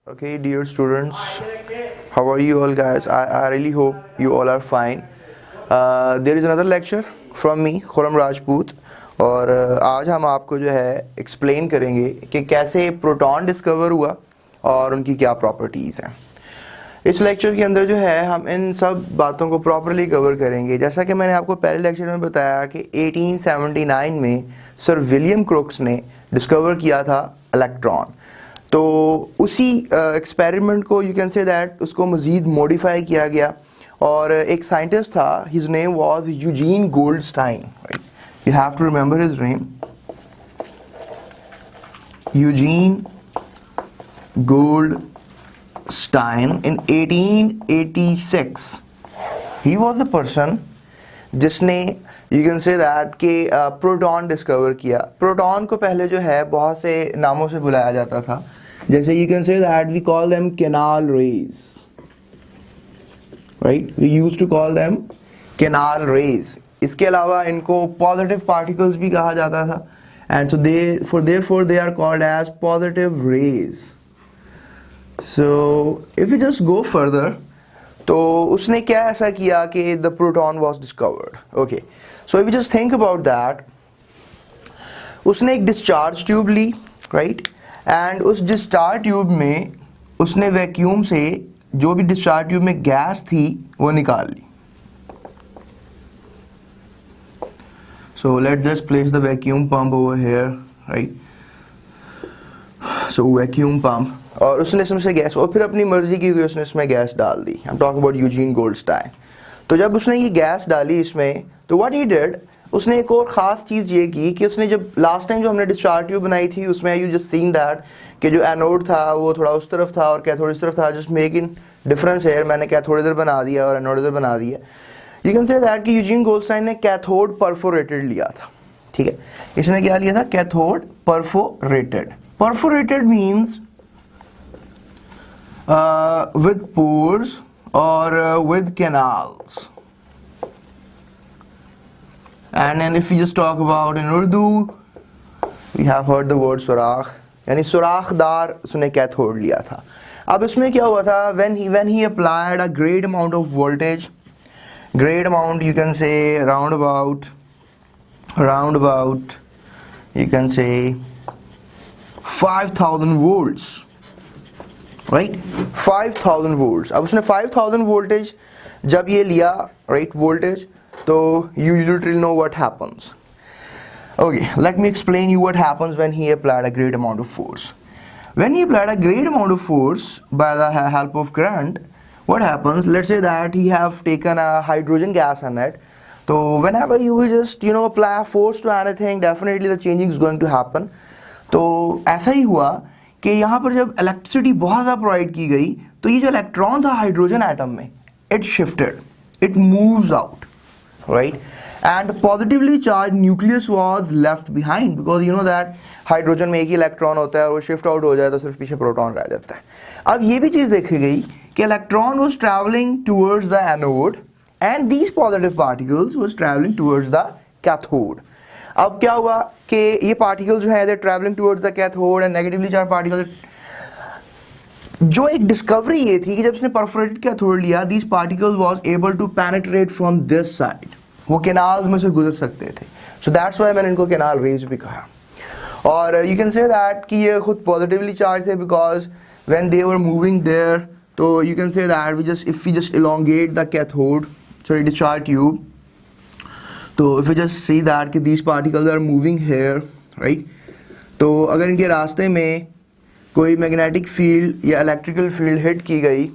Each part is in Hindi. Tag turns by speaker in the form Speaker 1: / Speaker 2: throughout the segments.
Speaker 1: Okay, dear students, how are you all, guys? I really hope you all are fine. There is another lecture from me, Khurram Rajput, और आज हम आपको जो है एक्सप्लेन करेंगे कि कैसे प्रोटॉन डिस्कवर हुआ और उनकी क्या प्रॉपर्टीज़ हैं। इस लेक्चर के अंदर जो है हम इन सब बातों को प्रॉपरली कवर करेंगे। जैसा कि मैंने आपको पहले लेक्चर में बताया कि 1879 में सर विलियम क्रुक्स ने डिस्कवर किया था इलेक्ट्रॉन। तो उसी एक्सपेरिमेंट को यू कैन से दैट उसको मज़ीद मॉडिफाई किया गया और एक साइंटिस्ट था, his name was Eugene Goldstein, right? You have to remember his name, Eugene Goldstein. In 1886 he was the person जिसने यू कैन से दैट कि प्रोटॉन डिस्कवर किया। प्रोटॉन को पहले जो है बहुत से नामों से बुलाया जाता था, जैसे you can say that we call them canal rays, right? We used to call them canal rays. इसके अलावा इनको पॉजिटिव पार्टिकल्स भी कहा जाता था, and so therefore they are called as positive rays. So if you just go further, तो उसने क्या ऐसा किया कि the proton was discovered. Okay, so if you just think about that, उसने एक डिस्चार्ज ट्यूब ली, राइट? एंड उस डिस्चार्ज ट्यूब में उसने वैक्यूम से जो भी डिस्चार्ज ट्यूब में गैस थी वो निकाल ली। So let just place the vacuum pump over here, right? So vacuum pump, और उसने इसमें से गैस, और फिर अपनी मर्जी की उसने इसमें गैस डाल दी। I am talking about Eugene Goldstein. तो जब उसने ये गैस डाली इसमें, तो व्हाट ही डिड, उसने एक और ख़ास चीज़ ये की कि उसने जब लास्ट टाइम जो हमने डिस्चार्ज ट्यूब बनाई थी उसमें यू जस्ट सीन दैट कि जो एनोड था वो थोड़ा उस तरफ था और कैथोड इस तरफ था। जस्ट मेक इन डिफरेंस है, मैंने कैथोड इधर बना दिया और एनोड इधर बना दिया। यू कैन से दैट कि यूजीन गोल्डस्टाइन ने कैथोड परफोरेटेड लिया था, ठीक है? इसने क्या लिया था? Cathode perforated. Perforated means with pores or with canals. And then if we just talk about in Urdu, we have heard the word सुराख, यानी सुराखदार उसने कैथोड लिया था। अब इसमें क्या हुआ था? when he applied a great amount of voltage, great amount you can say round about you can say 5000 volts, right? 5000 volts. अब उसने 5000 वोल्टेज जब ये लिया, राइट, वोल्टेज, तो you literally know what happens. Okay, let me explain you what happens when he applied a great amount of force. When he applied a great amount of force by the help of current, what happens, let's say that he have taken a hydrogen gas in it. तो whenever you just apply force to anything, definitely the changing is going to happen. तो ऐसा ही हुआ कि यहाँ पर जब इलेक्ट्रिसिटी बहुत ज़्यादा प्रोवाइड की गई, तो ये जो इलेक्ट्रॉन था हाइड्रोजन एटम में, it shifted, it moves out, right? And positively charge nucleus was left behind, because you know that hydrogen में एक ही इलेक्ट्रॉन होता है और वो शिफ्ट आउट हो जाए तो सिर्फ पीछे प्रोटॉन रह जाता है। अब ये भी चीज़ देखी गई कि electron was travelling towards the anode and these positive particles was travelling towards the cathode. अब क्या हुआ कि ये पार्टिकल जो है they travelling towards the cathode and negatively charge particle. जो एक डिस्कवरी ये थी कि जब इसने परफोरेटेड कैथोड लिया, these particles was able to penetrate from this side, वो कैनाल्स में से गुजर सकते थे। सो दैट्स व्हाई मैंने इनको कैनाल रेज भी कहा। और यू कैन से दैट कि ये खुद पॉजिटिवली चार्ज थे, because when they were moving there, तो you can say that if we just elongate the cathode, sorry discharge tube, तो if you just see that कि these particles are moving here, right? तो अगर इनके रास्ते में कोई मैग्नेटिक फील्ड या इलेक्ट्रिकल फील्ड हिट की गई,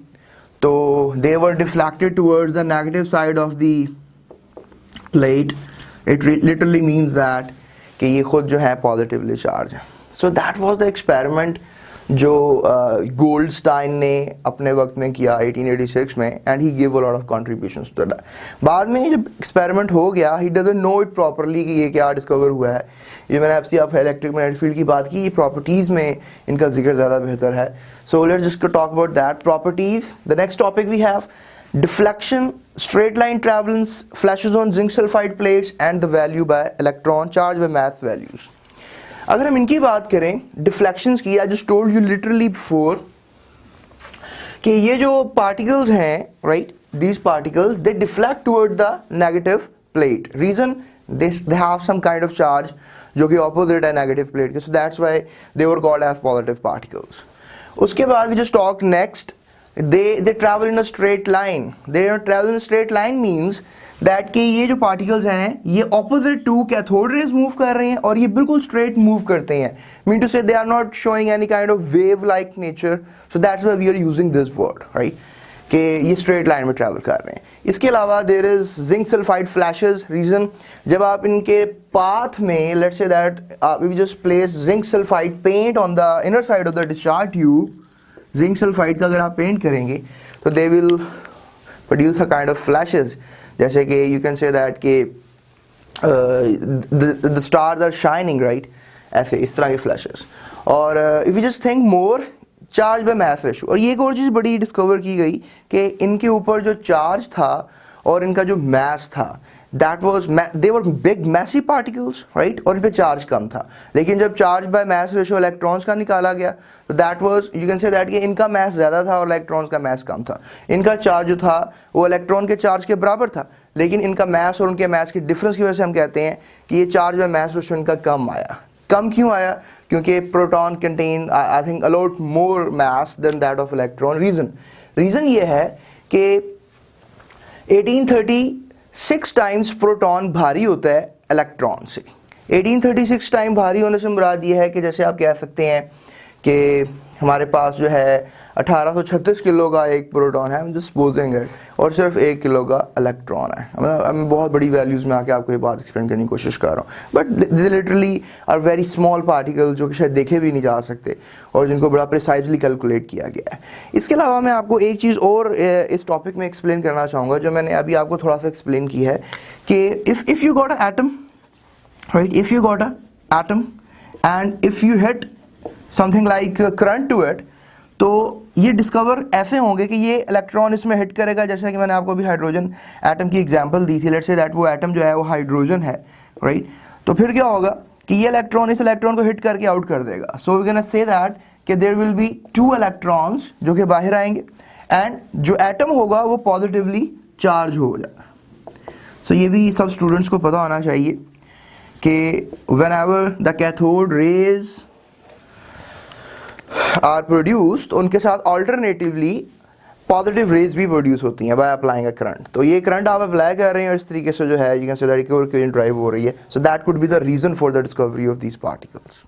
Speaker 1: तो they were deflected towards the negative side of the plate. It literally means that कि ये खुद जो है पॉजिटिवली चार्ज है। So that was the experiment जो गोल्डस्टाइन ने अपने वक्त में किया 1886 में, and he give a lot of contributions to that. बाद में जब एक्सपेरिमेंट हो गया, he doesn't know it properly कि ये क्या डिस्कवर हुआ है। ये मैंने आपसे इलेक्ट्रिक मैग्नेटिक फील्ड की बात की, ये प्रॉपर्टीज़ में इनका जिक्र ज़्यादा बेहतर है। So let's just talk about that properties. The next topic we have deflection, straight line travels, flashes on zinc sulfide plates, and the value by electron charge by mass values. अगर हम इनकी बात करें डिफ्लेक्शंस की, I just told you literally before कि ये जो पार्टिकल्स हैं, right, these particles they deflect toward the negative plate. Reason, they have some kind of charge जो कि opposite है negative plate के, so that's why they were called as positive particles. उसके बाद we just talk next, they travel in a straight line. They travel in a straight line means that कि ये जो particles हैं ये opposite to cathode rays move कर रहे हैं और ये बिल्कुल straight move करते हैं. Mean to say they are not showing any kind of wave like nature, so that's why we are using this word, right, कि ये straight line में travel कर रहे हैं. इसके अलावा there is zinc sulfide flashes. Reason, जब आप इनके path में, let's say that we just place zinc sulfide paint on the inner side of the discharge tube, zinc sulfide का अगर आप paint करेंगे तो they will produce a kind of flashes. जैसे कि you can say that कि the stars are shining, right, ऐसे इस तरह के flashes. और if you just think more, charge by mass ratio. और ये एक और चीज़ बड़ी डिस्कवर की गई कि इनके ऊपर जो चार्ज था और इनका जो मास था, that was they were big massy particles, right, और इन पे चार्ज कम था. लेकिन जब charge by mass ratio electrons का निकाला गया तो that was, you can say that कि इनका मास ज़्यादा था और इलेक्ट्रॉन्स का मास कम था. इनका चार्ज जो था वो इलेक्ट्रॉन के चार्ज के बराबर था, लेकिन इनका मास और उनके मास के डिफरेंस की वजह से हम कहते हैं कि ये चार्ज बाय मास रेशो इनका कम आया. कम क्यों आया? क्योंकि proton contain I think a lot more mass than that of electron. Reason ये है कि 1836 टाइम्स प्रोटॉन भारी होता है इलेक्ट्रॉन से. 1836 टाइम भारी होने से मुराद ये है कि जैसे आप कह सकते हैं कि हमारे पास जो है 1836 किलो का एक प्रोटॉन है, जस्ट सपोजिंग इट, और सिर्फ 1 किलो का इलेक्ट्रॉन है. मैं बहुत बड़ी वैल्यूज़ में आके आपको ये बात एक्सप्लेन करने की कोशिश कर रहा हूँ, but they literally are very small particle जो कि शायद देखे भी नहीं जा सकते और जिनको बड़ा प्रिसाइजली कैलकुलेट किया गया है. इसके अलावा मैं आपको एक चीज़ और इस टॉपिक में एक्सप्लेन करना चाहूँगा जो मैंने अभी आपको थोड़ा सा एक्सप्लेन की है कि if you got a atom, right, if you got a atom and if you hit something like current to it, तो ये डिस्कवर ऐसे होंगे कि ये इलेक्ट्रॉन इसमें हिट करेगा. जैसे कि मैंने आपको अभी हाइड्रोजन एटम की एग्जांपल दी थी, लेट्स से दैट वो एटम जो है वो हाइड्रोजन है, राइट. तो फिर क्या होगा कि ये इलेक्ट्रॉन इस इलेक्ट्रॉन को हिट करके आउट कर देगा. So we can say that कि देयर विल बी 2 इलेक्ट्रॉन्स जो कि बाहर आएंगे एंड जो एटम होगा वो पॉजिटिवली चार्ज हो जाएगा. सो ये भी सब स्टूडेंट्स को पता होना चाहिए कि whenever the cathode rays are produced, उनके साथ ऑल्टरनेटिवली पॉजिटिव रेज भी प्रोड्यूस होती हैं बाय अप्लाइंग अ करंट. तो ये करंट आप अप्लाई कर रहे हैं और इस तरीके से जो है you can say that current drive हो रही है. So that could be the reason for the discovery of these particles.